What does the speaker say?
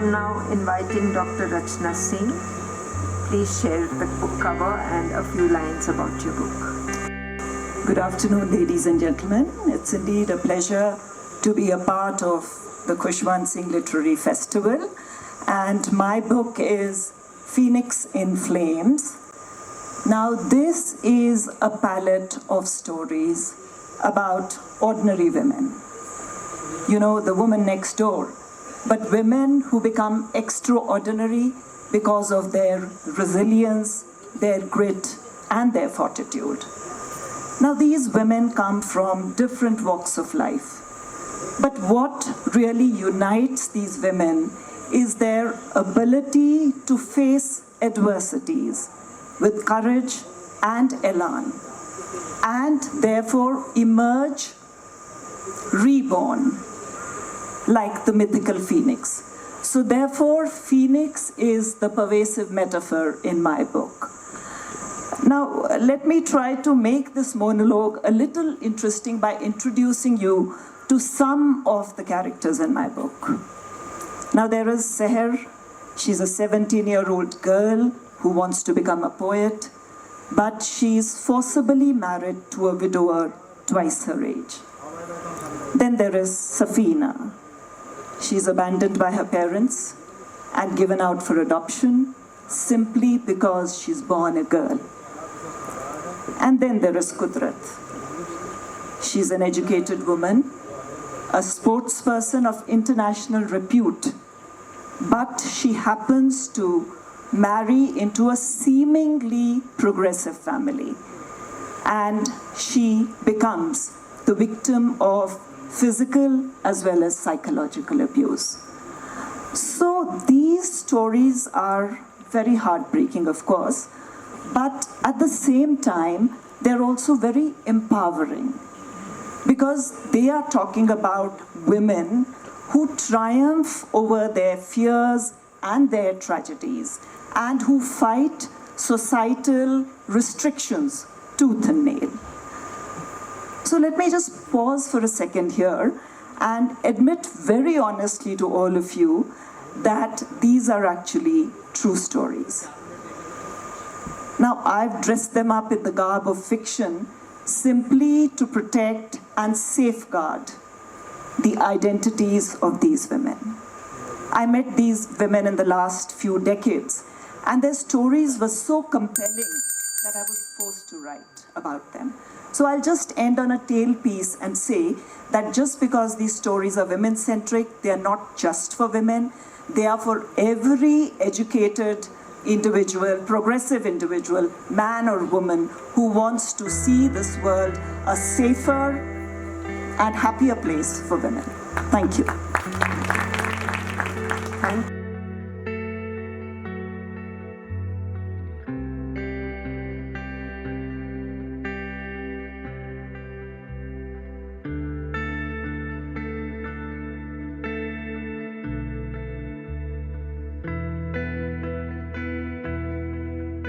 am now inviting Dr. Rachna Singh. Please share the book cover and a few lines about your book. Good afternoon, ladies and gentlemen. It's indeed a pleasure to be a part of the Khushwant Singh Literary Festival. And my book is Phoenix in Flames. Now, this is a palette of stories about ordinary women. You know, the woman next door, but women who become extraordinary because of their resilience, their grit, and their fortitude. Now, these women come from different walks of life. But what really unites these women is their ability to face adversities with courage and elan, and therefore emerge reborn like the mythical phoenix. So therefore, phoenix is the pervasive metaphor in my book. Now, let me try to make this monologue a little interesting by introducing you to some of the characters in my book. Now, there is Seher. She's a 17-year-old girl who wants to become a poet, but she's forcibly married to a widower twice her age. Then there is Safina. She's abandoned by her parents and given out for adoption simply because she's born a girl. And then there is Kudrat. She's an educated woman, a sportsperson of international repute, but she happens to marry into a seemingly progressive family, and she becomes the victim of physical as well as psychological abuse. So these stories are very heartbreaking, of course, but at the same time, they're also very empowering, because they are talking about women who triumph over their fears and their tragedies, and who fight societal restrictions tooth and nail. So let me just pause for a second here and admit very honestly to all of you that these are actually true stories. Now, I've dressed them up in the garb of fiction simply to protect and safeguard the identities of these women. I met these women in the last few decades, and their stories were so compelling that I was forced to write about them. So I'll just end on a tail piece and say that just because these stories are women-centric, they are not just for women. They are for every educated individual, progressive individual, man or woman, who wants to see this world a safer and happier place for women. Thank you. Thank you.